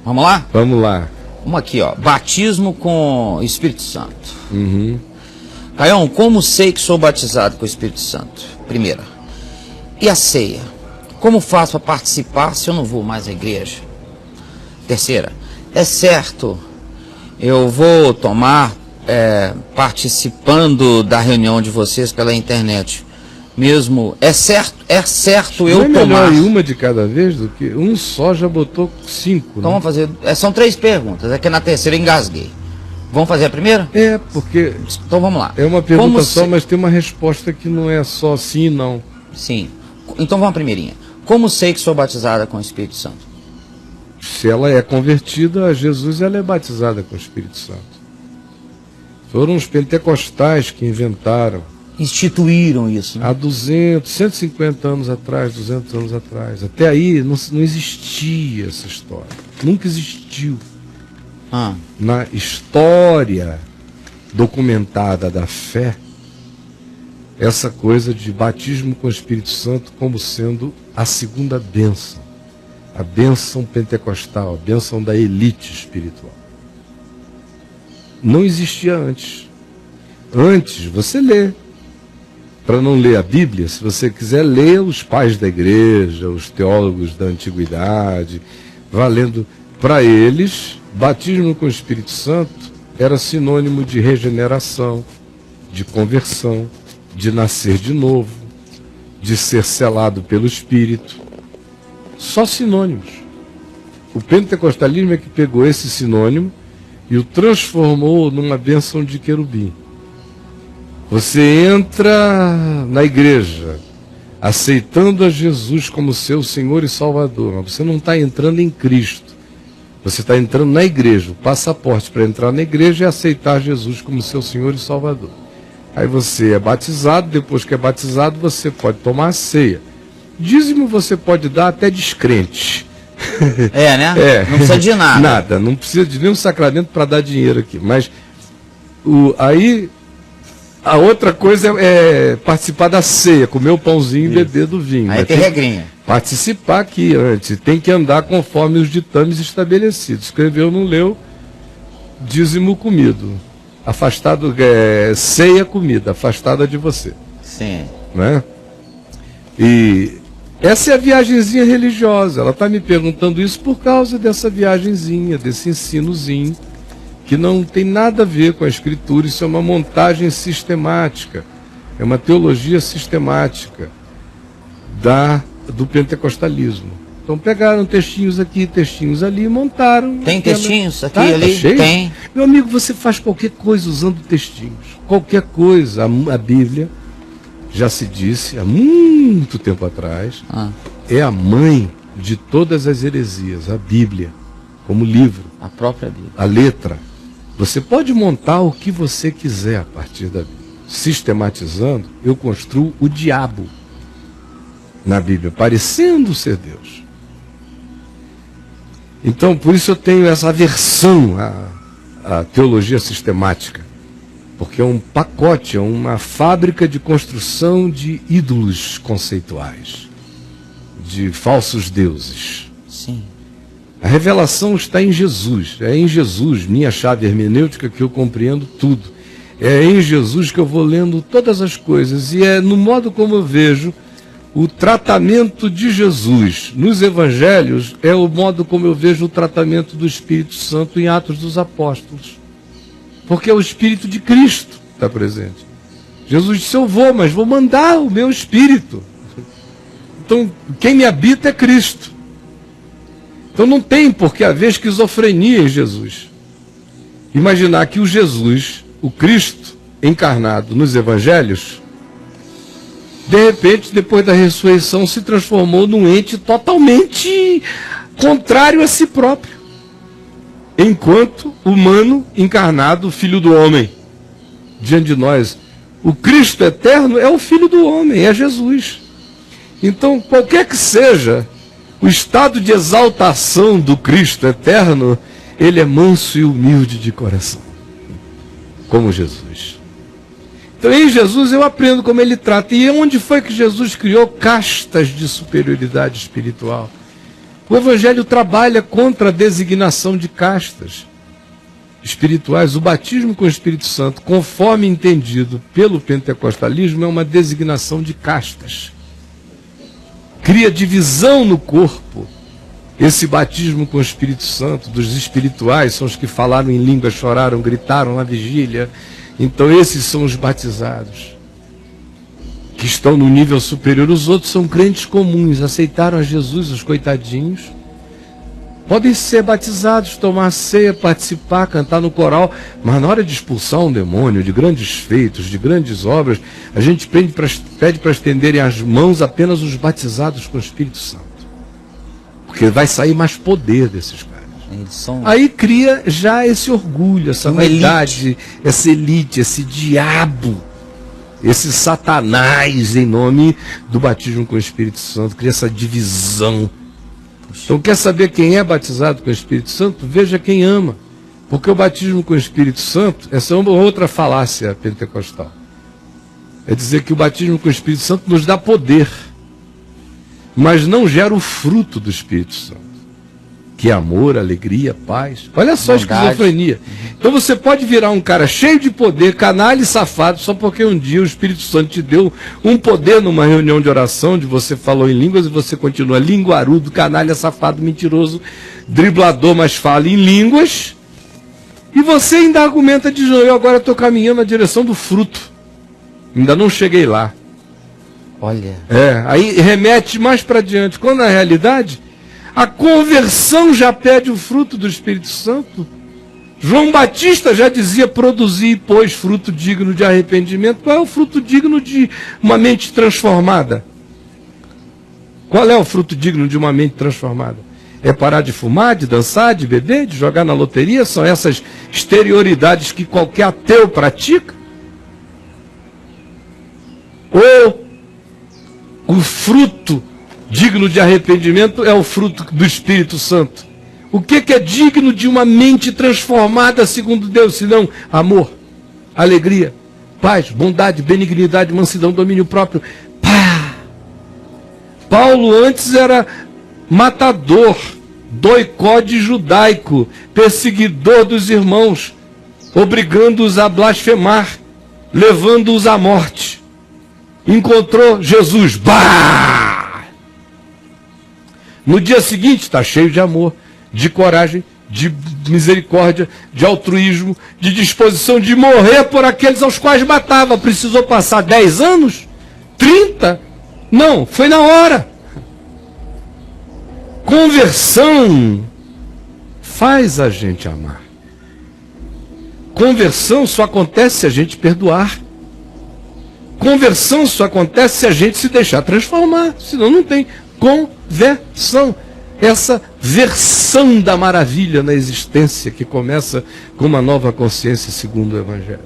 Vamos lá? Vamos lá. Vamos aqui, ó. Batismo com Espírito Santo. Caião, como sei que sou batizado com o Espírito Santo? Primeira. E a ceia? Como faço para participar se eu não vou mais à igreja? Terceira. É certo, eu vou tomar participando da reunião de vocês pela internet. Mesmo, é certo eu tomar. Não é melhor ir uma de cada vez do que um só já botou 5, Então vamos fazer, são 3 perguntas, é que na terceira eu engasguei. Vamos fazer a primeira? É, porque então vamos lá. É uma pergunta só, mas tem uma resposta que não é só sim e não. Sim. Então vamos à primeirinha. Como sei que sou batizada com o Espírito Santo? Se ela é convertida a Jesus, ela é batizada com o Espírito Santo. Foram os pentecostais que inventaram. Instituíram isso, né? Há 150 anos atrás, 200 anos atrás. Até aí não existia essa história. Nunca existiu. Na história documentada da fé, essa coisa de batismo com o Espírito Santo como sendo a segunda bênção. A bênção pentecostal, a bênção da elite espiritual. Não existia antes. Antes, você lê. Para não ler a Bíblia, se você quiser, ler os pais da igreja, os teólogos da antiguidade, valendo para eles, batismo com o Espírito Santo era sinônimo de regeneração, de conversão, de nascer de novo, de ser selado pelo Espírito. Só sinônimos. O pentecostalismo é que pegou esse sinônimo e o transformou numa bênção de querubim. Você entra na igreja aceitando a Jesus como seu Senhor e Salvador, mas você não está entrando em Cristo. Você está entrando na igreja. O passaporte para entrar na igreja é aceitar Jesus como seu Senhor e Salvador. Aí você é batizado, depois que é batizado você pode tomar a ceia. Dízimo você pode dar até descrente. Né? Não precisa de nada. Nada, não precisa de nenhum sacramento para dar dinheiro aqui. Mas aí a outra coisa é participar da ceia, comer o pãozinho e beber do vinho. Aí tem regrinha. Participar aqui antes, tem que andar conforme os ditames estabelecidos. Escreveu, não leu, dízimo comido. Afastado, ceia comida, afastada de você. Sim. Né? E essa é a viagenzinha religiosa. Ela está me perguntando isso por causa dessa viagenzinha, desse ensinozinho, que não tem nada a ver com a Escritura. Isso é uma montagem sistemática, é uma teologia sistemática do pentecostalismo. Então pegaram textinhos aqui, textinhos ali e montaram. Tem textinhos aqui e ali? Tá, tem. Meu amigo, você faz qualquer coisa usando textinhos. Qualquer coisa. A Bíblia, já se disse há muito tempo atrás, é a mãe de todas as heresias. A Bíblia, como livro. A própria Bíblia. A letra. Você pode montar o que você quiser a partir da Bíblia. Sistematizando, eu construo o diabo na Bíblia, parecendo ser Deus. Então, por isso eu tenho essa aversão à teologia sistemática, porque é um pacote, é uma fábrica de construção de ídolos conceituais, de falsos deuses. Sim. A revelação está em Jesus, é em Jesus, minha chave hermenêutica, que eu compreendo tudo. É em Jesus que eu vou lendo todas as coisas, e é no modo como eu vejo o tratamento de Jesus nos evangelhos, é o modo como eu vejo o tratamento do Espírito Santo em Atos dos Apóstolos. Porque é o Espírito de Cristo que está presente. Jesus disse, eu vou, mas vou mandar o meu Espírito. Então, quem me habita é Cristo. Então não tem por que haver esquizofrenia em Jesus. Imaginar que o Jesus, o Cristo encarnado nos evangelhos, de repente, depois da ressurreição, se transformou num ente totalmente contrário a si próprio. Enquanto humano encarnado, filho do homem, diante de nós. O Cristo eterno é o filho do homem, é Jesus. Então, qualquer que seja o estado de exaltação do Cristo eterno, ele é manso e humilde de coração, como Jesus. Então, em Jesus eu aprendo como ele trata. E onde foi que Jesus criou castas de superioridade espiritual? O Evangelho trabalha contra a designação de castas espirituais. O batismo com o Espírito Santo, conforme entendido pelo pentecostalismo, é uma designação de castas. Cria divisão no corpo. Esse batismo com o Espírito Santo, dos espirituais, são os que falaram em língua, choraram, gritaram na vigília. Então esses são os batizados, que estão no nível superior. Os outros são crentes comuns, aceitaram a Jesus, os coitadinhos. Podem ser batizados, tomar ceia, participar, cantar no coral, mas na hora de expulsar um demônio, de grandes feitos, de grandes obras, a gente pede para estenderem as mãos apenas os batizados com o Espírito Santo. Porque vai sair mais poder desses caras. Aí cria já esse orgulho, essa vaidade, essa elite, esse diabo, esse Satanás em nome do batismo com o Espírito Santo, cria essa divisão. Então quer saber quem é batizado com o Espírito Santo? Veja quem ama. Porque o batismo com o Espírito Santo, essa é uma outra falácia pentecostal. É dizer que o batismo com o Espírito Santo nos dá poder, mas não gera o fruto do Espírito Santo, que é amor, alegria, paz. Olha só a esquizofrenia. Então você pode virar um cara cheio de poder, canalha e safado, só porque um dia o Espírito Santo te deu um poder numa reunião de oração, onde você falou em línguas e você continua linguarudo, canalha, safado, mentiroso, driblador, mas fala em línguas. E você ainda argumenta, diz, eu agora estou caminhando na direção do fruto. Ainda não cheguei lá. Olha. Aí remete mais para diante. Quando na realidade, a conversão já pede o fruto do Espírito Santo. João Batista já dizia, produzir, pois, fruto digno de arrependimento. Qual é o fruto digno de uma mente transformada? Qual é o fruto digno de uma mente transformada? É parar de fumar, de dançar, de beber, de jogar na loteria? São essas exterioridades que qualquer ateu pratica? Ou o fruto digno de arrependimento é o fruto do Espírito Santo? O que é digno de uma mente transformada segundo Deus, senão amor, alegria, paz, bondade, benignidade, mansidão, domínio próprio? Pá! Paulo antes era matador, doicode judaico, perseguidor dos irmãos, obrigando-os a blasfemar, levando-os à morte. Encontrou Jesus, bah! No dia seguinte está cheio de amor, de coragem, de misericórdia, de altruísmo, de disposição de morrer por aqueles aos quais matava. Precisou passar 10 anos? 30? Não, foi na hora. Conversão faz a gente amar. Conversão só acontece se a gente perdoar. Conversão só acontece se a gente se deixar transformar, senão não tem conversão. Essa versão da maravilha na existência que começa com uma nova consciência segundo o Evangelho.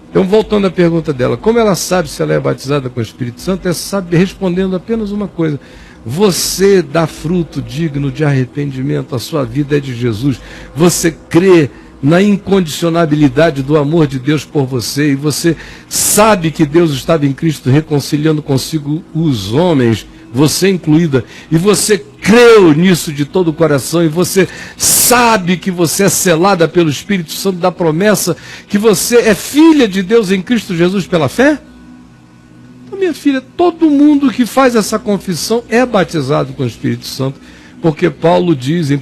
Então, voltando à pergunta dela, como ela sabe se ela é batizada com o Espírito Santo? É sabe, respondendo apenas uma coisa: você dá fruto digno de arrependimento, a sua vida é de Jesus, você crê na incondicionalidade do amor de Deus por você, e você sabe que Deus estava em Cristo reconciliando consigo os homens, você incluída, e você creu nisso de todo o coração, e você sabe que você é selada pelo Espírito Santo da promessa, que você é filha de Deus em Cristo Jesus pela fé? Então, minha filha, todo mundo que faz essa confissão é batizado com o Espírito Santo, porque Paulo diz em 1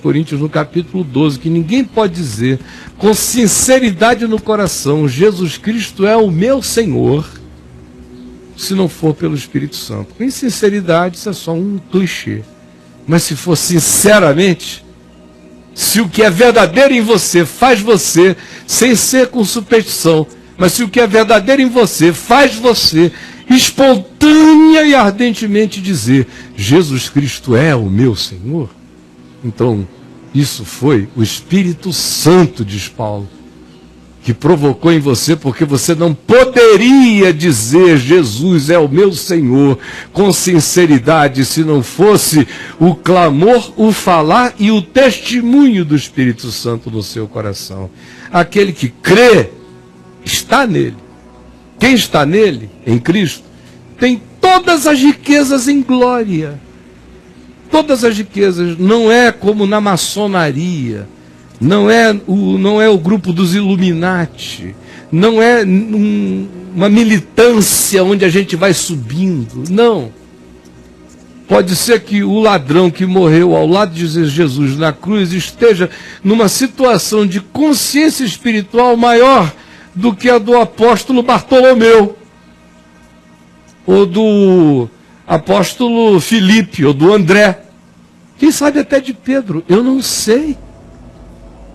Coríntios, no capítulo 12, que ninguém pode dizer com sinceridade no coração, Jesus Cristo é o meu Senhor, se não for pelo Espírito Santo. Com sinceridade, isso é só um clichê. Mas se for sinceramente, se o que é verdadeiro em você faz você, sem ser com superstição, mas se o que é verdadeiro em você faz você espontânea e ardentemente dizer, Jesus Cristo é o meu Senhor, então isso foi o Espírito Santo, diz Paulo, que provocou em você, porque você não poderia dizer Jesus é o meu Senhor com sinceridade se não fosse o clamor, o falar e o testemunho do Espírito Santo no seu coração. Aquele que crê está nele. Quem está nele, em Cristo, tem todas as riquezas em glória. todas as riquezas, não é como na maçonaria, não é o grupo dos Illuminati, não é uma militância onde a gente vai subindo, não. Pode ser que o ladrão que morreu ao lado de Jesus na cruz esteja numa situação de consciência espiritual maior do que a do apóstolo Bartolomeu, ou do apóstolo Filipe, ou do André, quem sabe até de Pedro, eu não sei.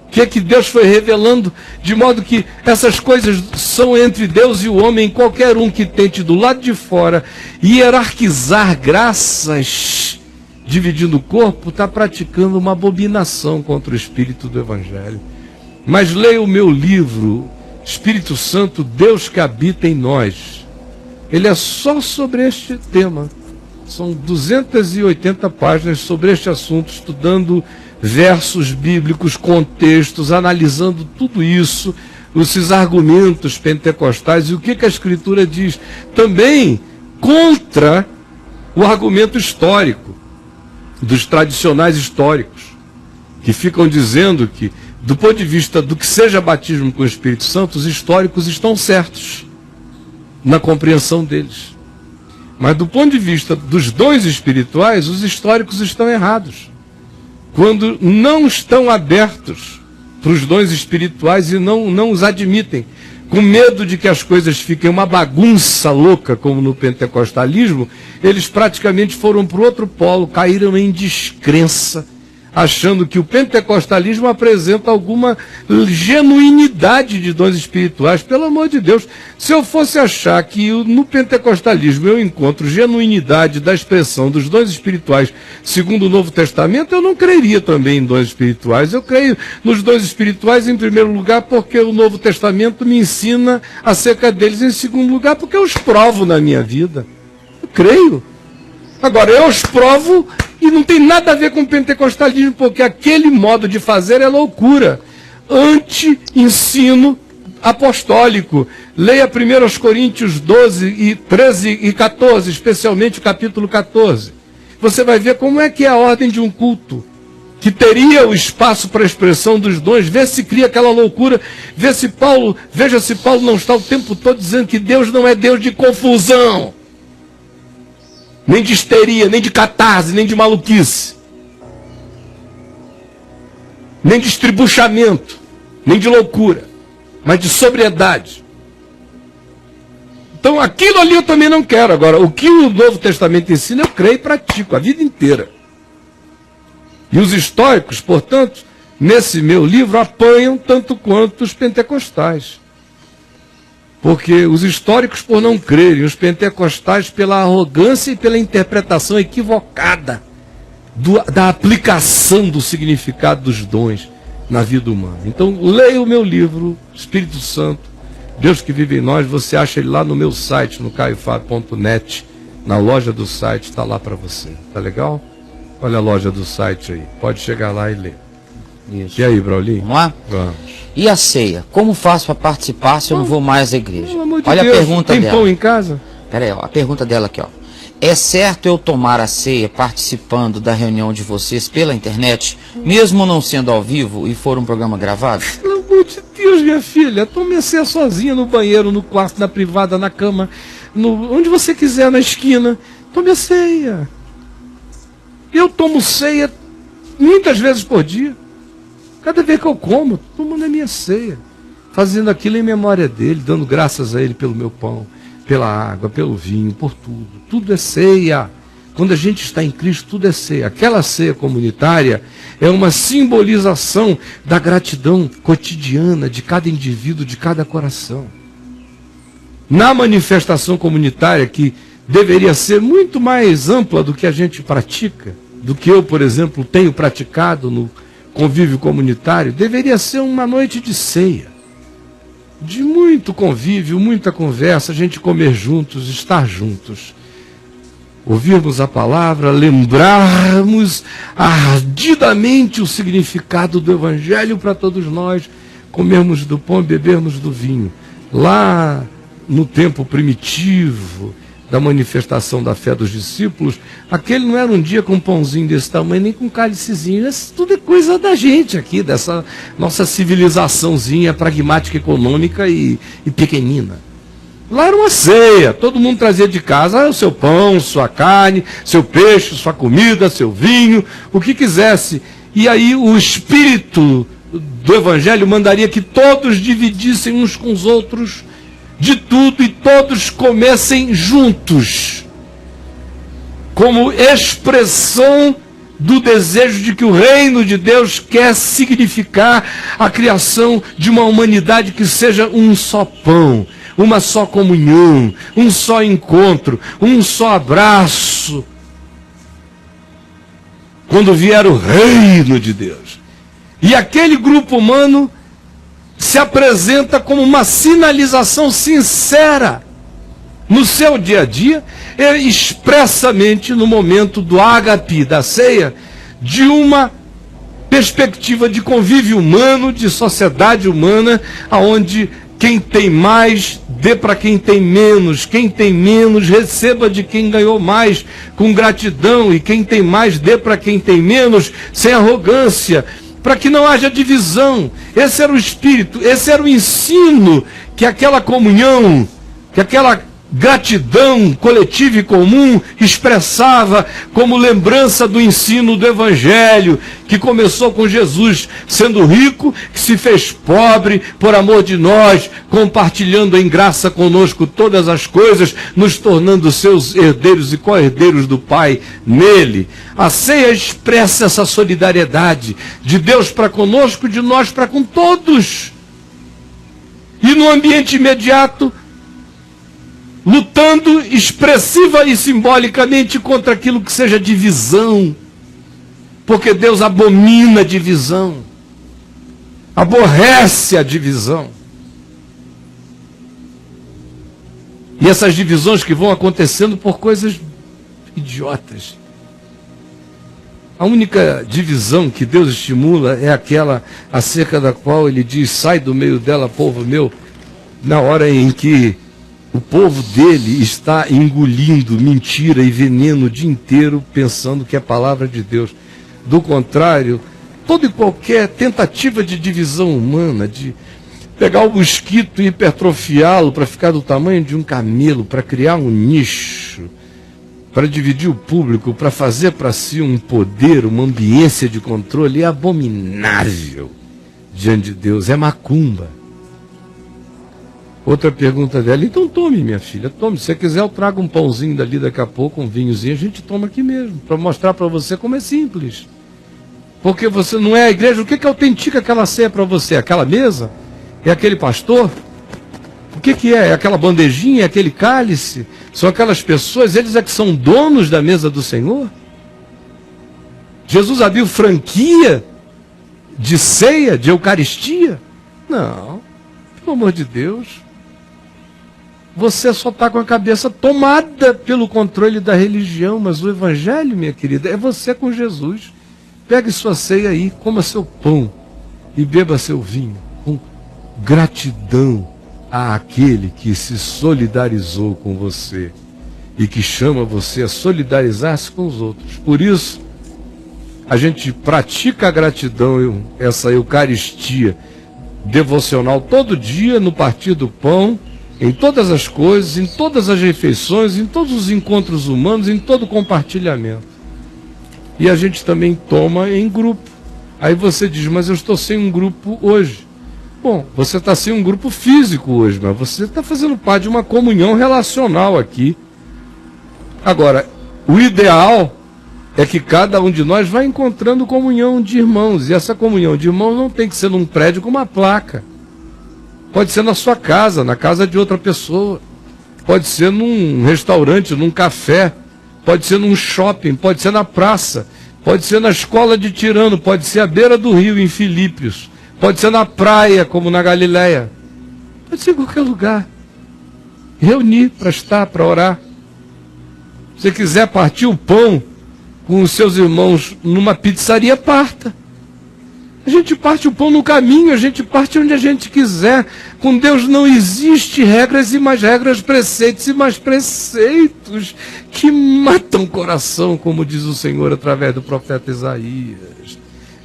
O que é que Deus foi revelando, de modo que essas coisas são entre Deus e o homem. Qualquer um que tente do lado de fora hierarquizar graças, dividindo o corpo, está praticando uma abominação contra o Espírito do Evangelho. Mas leia o meu livro, Espírito Santo, Deus que habita em nós. Ele é só sobre este tema. São 280 páginas sobre este assunto, estudando versos bíblicos, contextos, analisando tudo isso, esses argumentos pentecostais e o que a Escritura diz. Também contra o argumento histórico, dos tradicionais históricos, que ficam dizendo que, do ponto de vista do que seja batismo com o Espírito Santo, os históricos estão certos na compreensão deles. Mas do ponto de vista dos dons espirituais, os históricos estão errados, quando não estão abertos para os dons espirituais e não os admitem, com medo de que as coisas fiquem uma bagunça louca, como no pentecostalismo. Eles praticamente foram para o outro polo, caíram em descrença, achando que o pentecostalismo apresenta alguma genuinidade de dons espirituais. Pelo amor de Deus, se eu fosse achar que no pentecostalismo eu encontro genuinidade da expressão dos dons espirituais segundo o Novo Testamento, eu não creria também em dons espirituais. Eu creio nos dons espirituais em primeiro lugar porque o Novo Testamento me ensina acerca deles, em segundo lugar porque eu os provo na minha vida. Eu creio. Agora, eu os provo e não tem nada a ver com o pentecostalismo, porque aquele modo de fazer é loucura, anti-ensino apostólico. Leia 1 Coríntios 12, 13 e 14, especialmente o capítulo 14. Você vai ver como é que é a ordem de um culto, que teria o espaço para a expressão dos dons. Vê se cria aquela loucura, veja se Paulo não está o tempo todo dizendo que Deus não é Deus de confusão, nem de histeria, nem de catarse, nem de maluquice, nem de estribuchamento, nem de loucura, mas de sobriedade. Então aquilo ali eu também não quero. Agora, o que o Novo Testamento ensina, eu creio e pratico a vida inteira. E os históricos, portanto, nesse meu livro, apanham tanto quanto os pentecostais. Porque os históricos por não crerem, os pentecostais pela arrogância e pela interpretação equivocada da aplicação do significado dos dons na vida humana. Então, leia o meu livro, Espírito Santo, Deus que vive em nós. Você acha ele lá no meu site, no caiofábio.net, na loja do site, está lá para você. Tá legal? Olha a loja do site aí, pode chegar lá e ler. Isso. E aí, Braulinho? Vamos lá? Vamos. E a ceia? Como faço para participar se eu não vou mais à igreja? Pelo amor de Olha Deus, a pergunta tem dela. pão em casa? Pera aí, ó, a pergunta dela aqui, ó. É certo eu tomar a ceia participando da reunião de vocês pela internet, mesmo não sendo ao vivo e for um programa gravado? Pelo amor de Deus, minha filha, tome a ceia sozinha no banheiro, no quarto, na privada, na cama, onde você quiser, na esquina. Tome a ceia. Eu tomo ceia muitas vezes por dia. Cada vez que eu como, tomo na minha ceia, fazendo aquilo em memória dele, dando graças a ele pelo meu pão, pela água, pelo vinho, por tudo. Tudo é ceia. Quando a gente está em Cristo, tudo é ceia. Aquela ceia comunitária é uma simbolização da gratidão cotidiana de cada indivíduo, de cada coração. Na manifestação comunitária, que deveria ser muito mais ampla do que a gente pratica, do que eu, por exemplo, tenho praticado no convívio comunitário, deveria ser uma noite de ceia, de muito convívio, muita conversa, a gente comer juntos, estar juntos, ouvirmos a palavra, lembrarmos ardidamente o significado do Evangelho para todos nós, comermos do pão e bebermos do vinho. Lá no tempo primitivo, da manifestação da fé dos discípulos, aquele não era um dia com um pãozinho desse tamanho, nem com um cálicezinho. Isso tudo é coisa da gente aqui, dessa nossa civilizaçãozinha pragmática, econômica e pequenina. Lá era uma ceia, todo mundo trazia de casa o seu pão, sua carne, seu peixe, sua comida, seu vinho, o que quisesse. E aí o Espírito do Evangelho mandaria que todos dividissem uns com os outros de tudo e todos comessem juntos, como expressão do desejo de que o reino de Deus quer significar a criação de uma humanidade que seja um só pão, uma só comunhão, um só encontro, um só abraço. Quando vier o reino de Deus. E aquele grupo humano se apresenta como uma sinalização sincera no seu dia a dia, expressamente no momento do ágape, da ceia, de uma perspectiva de convívio humano, de sociedade humana, aonde quem tem mais dê para quem tem menos receba de quem ganhou mais com gratidão, e quem tem mais dê para quem tem menos sem arrogância, para que não haja divisão. Esse era o espírito, esse era o ensino que aquela comunhão, que aquela gratidão coletiva e comum expressava como lembrança do ensino do Evangelho, que começou com Jesus sendo rico, que se fez pobre por amor de nós, compartilhando em graça conosco todas as coisas, nos tornando seus herdeiros e co-herdeiros do Pai nele. A ceia expressa essa solidariedade de Deus para conosco, de nós para com todos. E no ambiente imediato, lutando expressiva e simbolicamente contra aquilo que seja divisão, porque Deus abomina a divisão, aborrece a divisão. E essas divisões que vão acontecendo por coisas idiotas. A única divisão que Deus estimula é aquela acerca da qual ele diz: sai do meio dela, povo meu, na hora em que o povo dele está engolindo mentira e veneno o dia inteiro, pensando que é palavra de Deus. Do contrário, toda e qualquer tentativa de divisão humana, de pegar o mosquito e hipertrofiá-lo para ficar do tamanho de um camelo, para criar um nicho, para dividir o público, para fazer para si um poder, uma ambiência de controle, é abominável diante de Deus, é macumba. Outra pergunta dela: então tome, minha filha, tome. Se você quiser, eu trago um pãozinho dali daqui a pouco, um vinhozinho, a gente toma aqui mesmo, para mostrar para você como é simples. Porque você não é a igreja. O que autentica aquela ceia para você? Aquela mesa? É aquele pastor? O que é? É aquela bandejinha? É aquele cálice? São aquelas pessoas? Eles é que são donos da mesa do Senhor? Jesus abriu franquia de ceia, de Eucaristia? Não, pelo amor de Deus. Você só está com a cabeça tomada pelo controle da religião, mas o Evangelho, minha querida, é você com Jesus. Pegue sua ceia aí, coma seu pão e beba seu vinho, com gratidão àquele que se solidarizou com você e que chama você a solidarizar-se com os outros. Por isso, a gente pratica a gratidão, essa Eucaristia devocional todo dia, no partir do pão, em todas as coisas, em todas as refeições, em todos os encontros humanos, em todo compartilhamento. E a gente também toma em grupo. Aí você diz: mas eu estou sem um grupo hoje. Bom, você está sem um grupo físico hoje, mas você está fazendo parte de uma comunhão relacional aqui. Agora, o ideal é que cada um de nós vá encontrando comunhão de irmãos. E essa comunhão de irmãos não tem que ser num prédio com uma placa. Pode ser na sua casa, na casa de outra pessoa. Pode ser num restaurante, num café. Pode ser num shopping, pode ser na praça. Pode ser na escola de Tirano, pode ser à beira do rio, em Filípios. Pode ser na praia, como na Galileia. Pode ser em qualquer lugar. Reunir para estar, para orar. Se você quiser partir o pão com os seus irmãos numa pizzaria, parta. A gente parte o pão no caminho, a gente parte onde a gente quiser. Com Deus não existe regras e mais regras, preceitos e mais preceitos que matam o coração, como diz o Senhor através do profeta Isaías.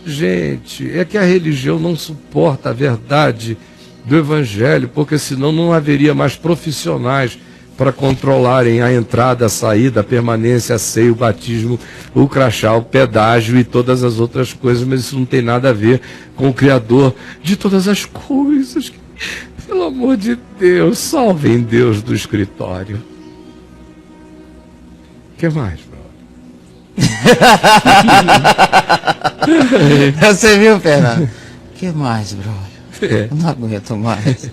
Gente, é que a religião não suporta a verdade do Evangelho, porque senão não haveria mais profissionais para controlarem a entrada, a saída, a permanência, a ceia, o batismo, o crachá, o pedágio e todas as outras coisas, mas isso não tem nada a ver com o Criador de todas as coisas. Pelo amor de Deus, salvem Deus do escritório. O que mais, brother? Você viu, Fernando? O que mais, brother? Eu não aguento mais.